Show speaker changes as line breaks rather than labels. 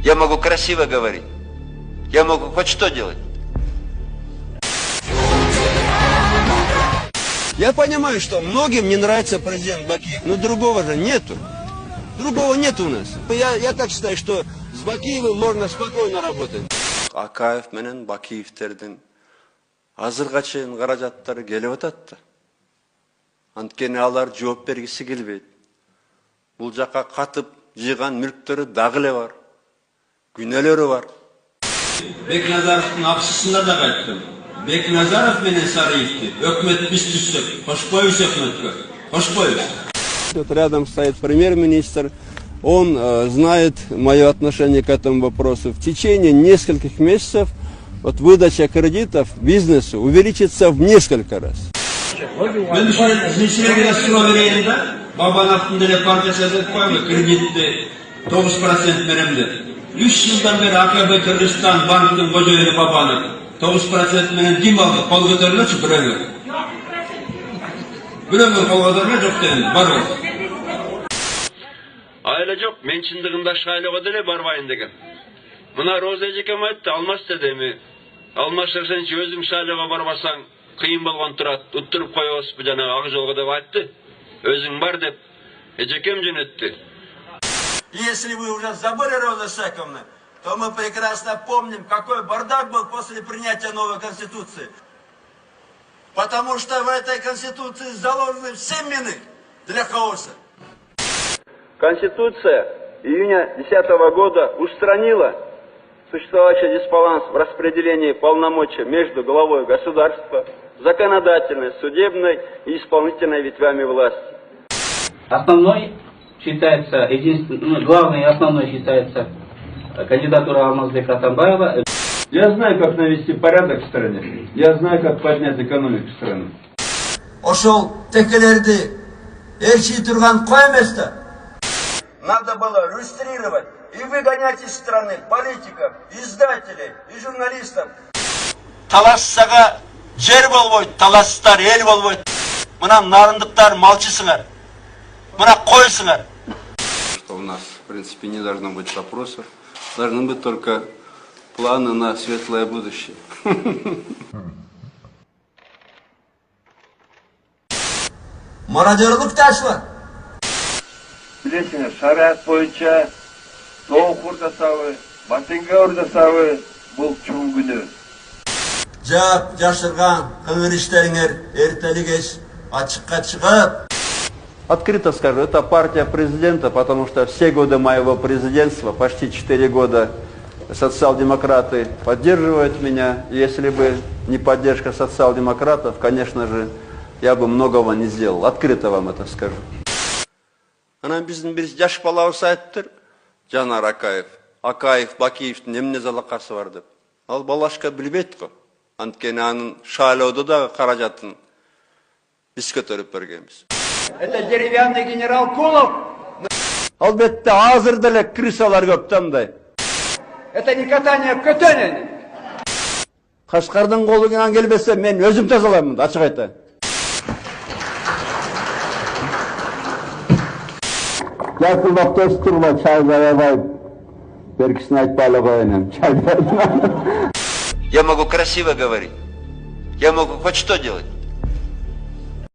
Я могу красиво говорить. Я могу хоть что делать.
Я понимаю, что многим не нравится президент Бакиев, но другого же нету. Другого нет у нас. Я так считаю, что с Бакиевым можно спокойно работать.
Акаев менен Бакиевтердин азырга чейин каражаттары келип атат да. Анткени алар жооп бергиси келбейт. Бул жакка катып жыйган мүлктөрү дагы эле бар. Күнөөлөрү бар.
Бекназаровдун акчысында да кайттым. Бекназаров менен Сариевди өкмөт биз түзсөк, кошпойбуз өкмөткө. Кошпойбуз.
Вот рядом стоит премьер-министр. Он знает мое отношение к этому вопросу. В течение нескольких месяцев вот выдача кредитов бизнесу увеличится в несколько раз.
Мен ушул зинчилерге да суроо берейин да. Бабановдун деле партиясы айтып койбу, кредитти 9% берем деп. 3 жылдан бери АКБ Кыргызстан банктын кожоюну Бабанов 9% менен ким алды? Кол көтөрүлөчү бирөөлөр. Бирөөлөр кол көтөрүлө жок деген бар бол. Айла жок, мен чындыгында шайлоого деле барбайын деген. Мына Роза эжекем айтты, Алмаз дедеми. Алмаз сен өзүң шайлоого барбасаң кыйын болгон турат, уттуруп коебузбу жанагы ак жолго деп айтты. Өзүң бар деп эжекем жөнөттү.
Если вы уже забыли, Роза Шековна, то мы прекрасно помним, какой бардак был после принятия новой Конституции. Потому что в этой Конституции заложены все мины для хаоса.
Конституция июня 2010 года устранила существовавший дисбаланс в распределении полномочий между главой государства, законодательной, судебной и исполнительной ветвями власти.
Основной считается, главной и основной считается кандидатура Алмазбека Атамбаева.
Я знаю, как навести порядок в стране. Я знаю, как поднять экономику страны.
Ошол текелерди элчи турган кой эмес-та. Надо было иллюстрировать и выгонять из страны политиков, издателей и журналистов. Талассага жер болбойт, талассыздар эл болбойт. Мына нарындыктар малчысыңар. Мына койсыңар.
Что у нас, в принципе, не должно быть вопросов. Должны быть только планы на светлое будущее.
Мародерлык ташла.
Билесиңер, шариат боюнча тоок урдасабы, батынга урдасабы бул чоң күнөө.
Жап жашырган кылгыр иштериңер эртели кеч ачыкка чыгып.
Открыто скажу, это партия президента, потому что все годы моего президентства, почти 4 года, социал-демократы поддерживают меня. Если бы не поддержка социал-демократов, конечно же, я бы многого не сделал. Открыто вам это скажу. Ана биздин бир жаш балабыз айттыр, Жанар Акаев. Акаев, Бакиевдин эмне залакасы бар деп. Ал балашка билбейт го. Анткени анын шайлоодо да каражатын биз көтөрүп бергенбиз.
Это деревянный генерал Кулов.
Албетте азыр деле крысалар көп тандай.
Это не катание в Көтөнен.
Кашкардын колуңан келбесе мен өзүм тазалаймын, ачык айтайын. Жакылдап тестурма чай аябай. Беркисин айтпайлы коюн, чай.
Я могу красиво говорить. Я могу хоть что делать.